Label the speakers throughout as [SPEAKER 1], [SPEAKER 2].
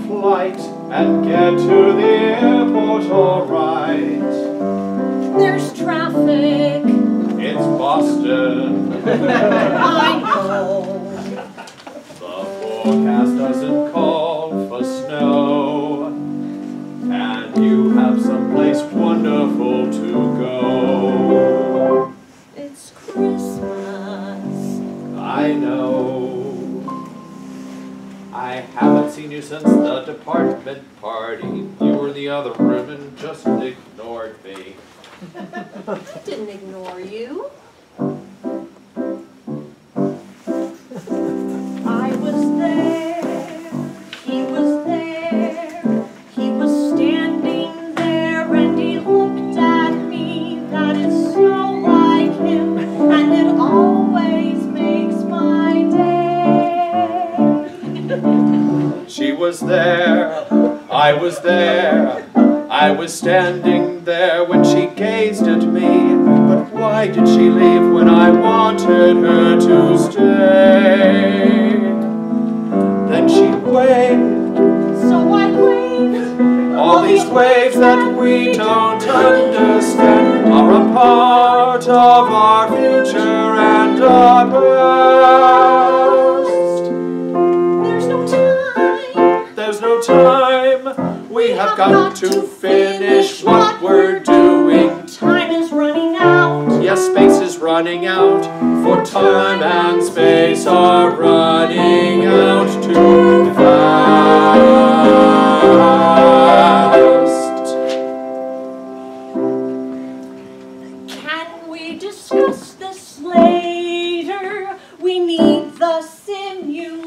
[SPEAKER 1] flight and get to the airport all right.
[SPEAKER 2] There's traffic.
[SPEAKER 1] It's Boston.
[SPEAKER 2] I know.
[SPEAKER 1] The forecast doesn't call for snow, and you have someplace wonderful to go.
[SPEAKER 2] It's Christmas.
[SPEAKER 1] I know. I haven't seen you since the department party. You were in the other room and just ignored me.
[SPEAKER 2] I didn't ignore you. I was there. He was there. He was standing there and he looked at me. That is so like him, and it always makes my day.
[SPEAKER 1] She was there. I was there. I was standing there when she gazed at me, but why did she leave when I wanted her to stay? Then she waved.
[SPEAKER 2] So I waved.
[SPEAKER 1] All these waves that we don't understand are a part of our future and our past.
[SPEAKER 2] There's no time.
[SPEAKER 1] There's no time. We have got to finish what we're doing.
[SPEAKER 2] Time is running out.
[SPEAKER 1] Yes, space is running out. For time and space are running out too fast.
[SPEAKER 2] Can we discuss this later? We need the simulation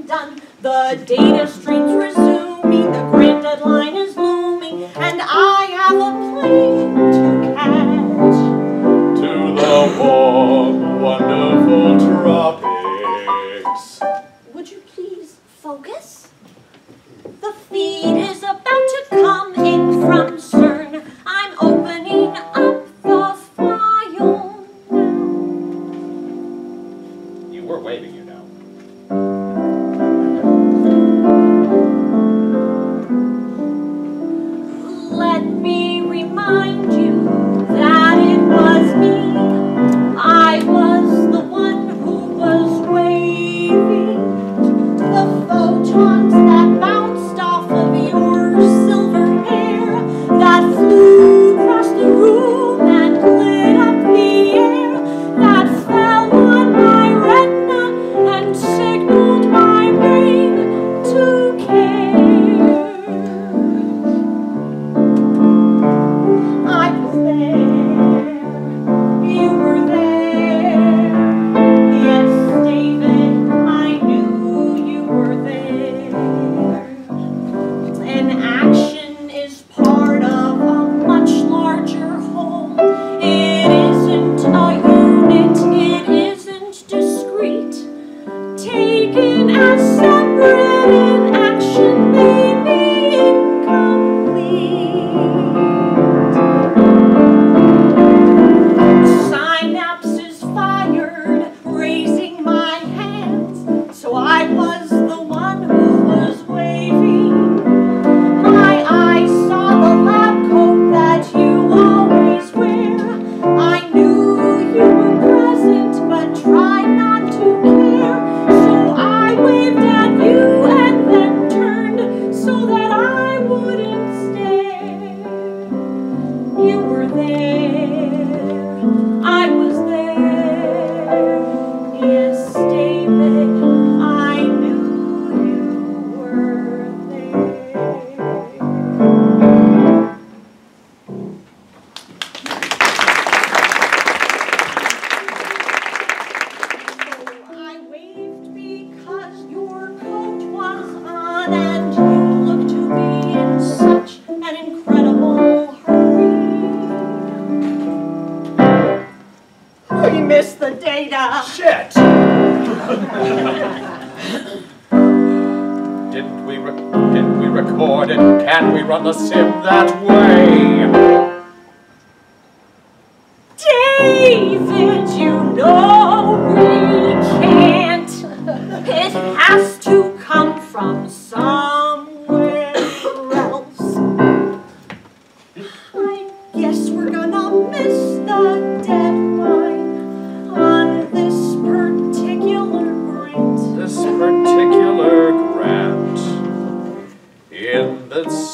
[SPEAKER 2] done. The data streams resuming. The grand deadline is looming. And I have a plane to catch.
[SPEAKER 1] To the warm, wonderful tropics.
[SPEAKER 2] Would you please focus? The feed is about to come in from CERN. I'm opening up the file now.
[SPEAKER 1] You were waving, you know.
[SPEAKER 2] Let me remind you that it was me. I was the one who was waving. The photons that bounced off of your silver hair, that flew across the room and lit up the air, that fell on my retina and signaled my brain to care. I was there. You were there. Yes, David, I knew you were there. An action is part of a much larger whole. It isn't a unit, it isn't discrete. Taken as separate, an action may be incomplete. Synapses fired, raising my hands, so I was the one who was waving. My eyes saw the lab coat that you always wear. I knew you were present, but tried not to care. So I waved at you and then turned so that I wouldn't stare. You were there. I was there. Yes, David, I knew you were there. I waved because your coat was on and you looked to be in such an incredible hurry. We missed the data.
[SPEAKER 1] Shit! Didn't we record it? Can we run the sim that way?
[SPEAKER 2] David, you know we can't. It has to come from some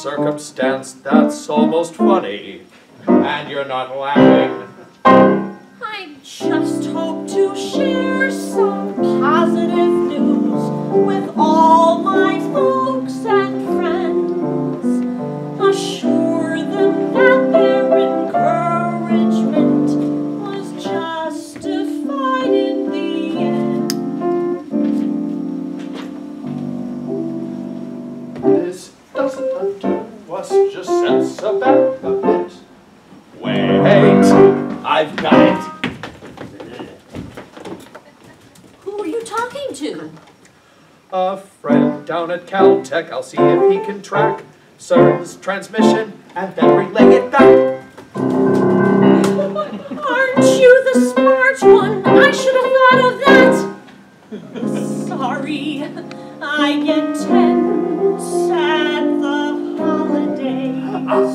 [SPEAKER 1] circumstance that's almost funny, and you're not laughing.
[SPEAKER 2] I just hope to share some positive news with all my folks and friends. Assure them that their encouragement was justified in the end.
[SPEAKER 1] This doesn't undo us, just sense about a bit. Wait, I've got it.
[SPEAKER 2] Who are you talking to?
[SPEAKER 1] A friend down at Caltech. I'll see if he can track CERN's transmission and then relay it back.
[SPEAKER 2] Aren't you the smart one? I should have thought of that. Sorry, I get tense at the holidays.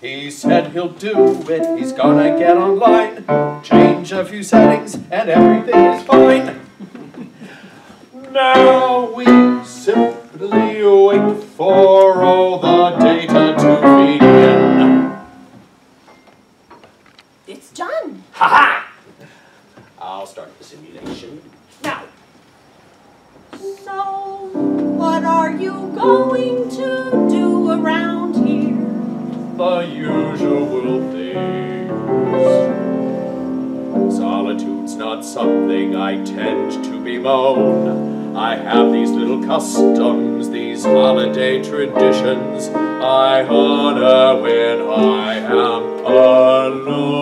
[SPEAKER 1] He said he'll do it. He's gonna get online, change a few settings, and everything is fine. Now we simply wait for all the data to feed in.
[SPEAKER 2] It's done.
[SPEAKER 1] Ha-ha! I'll start the simulation now.
[SPEAKER 2] So, what are you going to do around here?
[SPEAKER 1] The usual things. Solitude's not something I tend to bemoan. I have these little customs, these holiday traditions I honor when I am alone.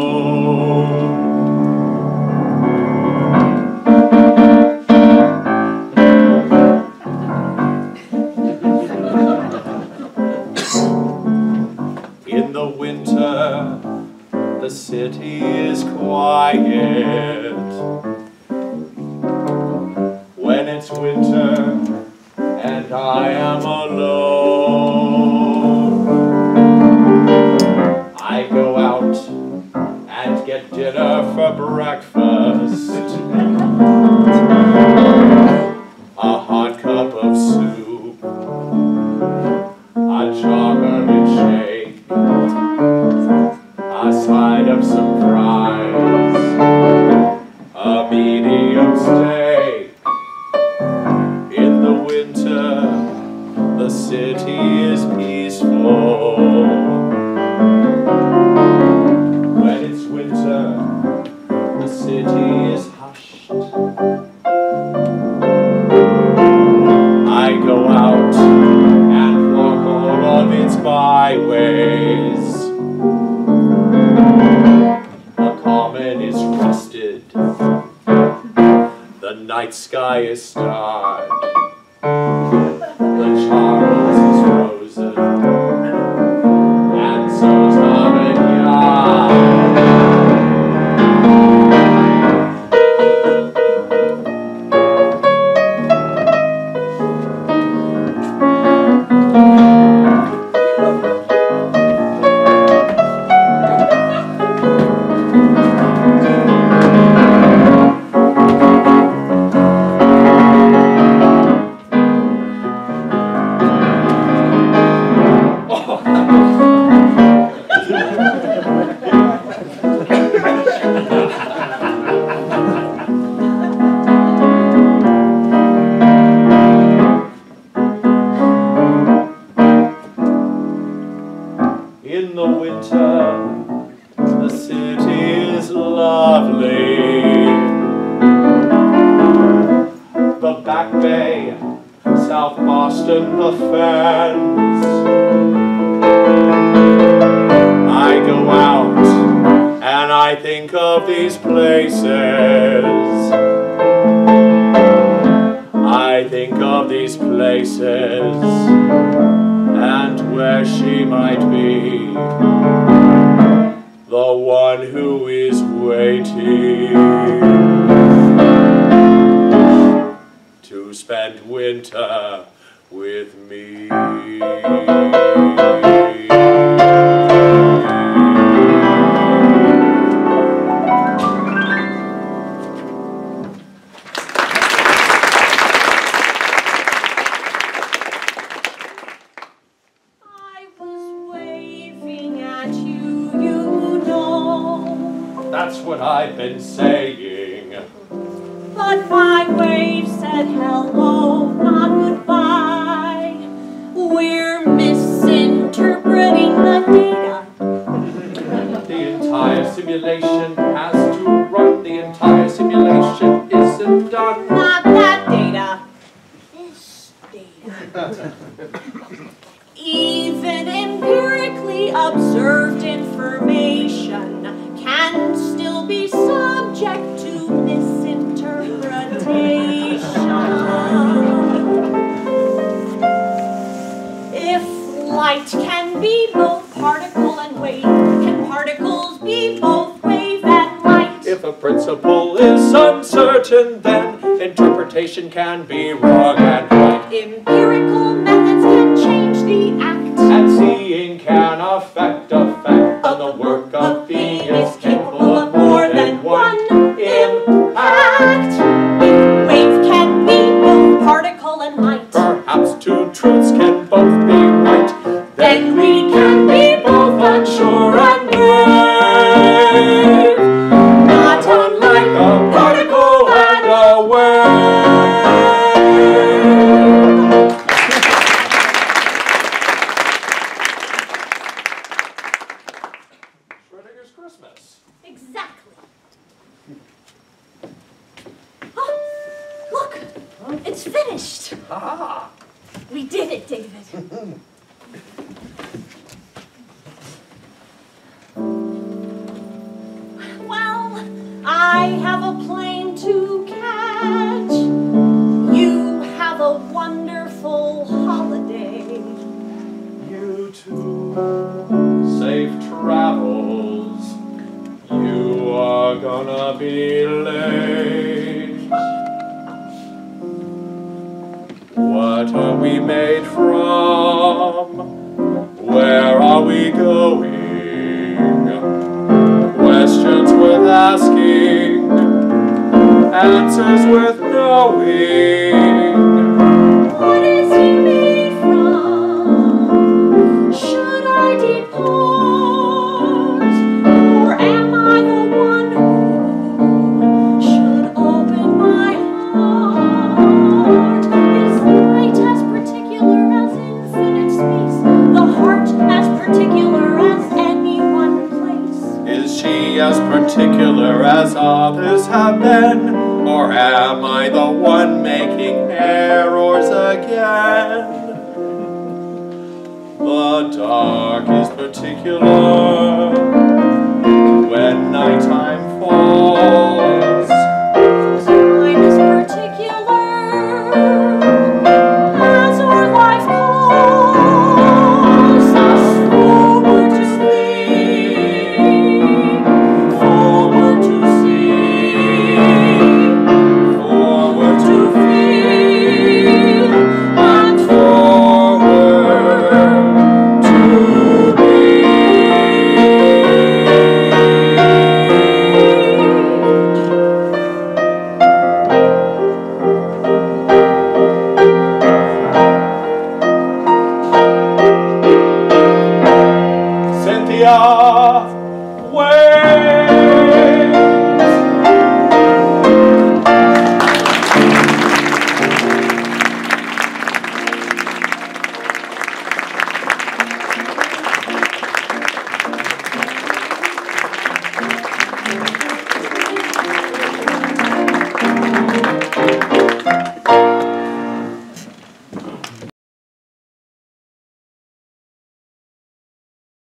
[SPEAKER 1] In the winter, the city is quiet. When it's winter and I am alone, I go out and get dinner for breakfast. A hot cup of soup, a chocolate shake, a side of some fries, a medium steak. In the winter, the city is peaceful. When it's winter, the city is hushed. I go out and walk all of its byways. The common is rusted. The night sky is starred. The Charles is frozen. And so's Harvard Yard. In the winter, the city is lovely. The Back Bay, South Boston, the fens. I go out and I think of these places. I think of these places and where she might be, the one who is waiting to spend winter with me. I've been saying.
[SPEAKER 2] But my wave said hello, not goodbye. We're misinterpreting the data.
[SPEAKER 1] The entire simulation has to run. The entire simulation isn't done.
[SPEAKER 2] Not that data. This data. Even empirically observed information can still be subject to misinterpretation. If light can be both particle and wave, can particles be both wave and light?
[SPEAKER 1] If a principle is uncertain, then interpretation can be wrong and right.
[SPEAKER 2] Empirical methods can change the act,
[SPEAKER 1] And seeing can affect, and the work of being is capable of more than one impact.
[SPEAKER 2] If wave can be both particle and light,
[SPEAKER 1] Perhaps two truths can both be right. Then we can be both unsure and brave. Not unlike a particle and a wave. Schrödinger's Christmas.
[SPEAKER 2] exactly. Oh, look, it's finished.
[SPEAKER 1] Ah.
[SPEAKER 2] We did it, David. Well, I have a plane to catch. You have a wonderful holiday.
[SPEAKER 1] You too. Safe travels. You are gonna be late. What are we made from? Where are we going? Questions worth asking, answers worth knowing.
[SPEAKER 2] What is he made from? Should I depart? Or am I the one who should open my heart? Is light as particular as infinite space? The heart as particular as any one place?
[SPEAKER 1] Is she as particular as others have been? Or am I the one making errors again? The dark is particular when nighttime falls.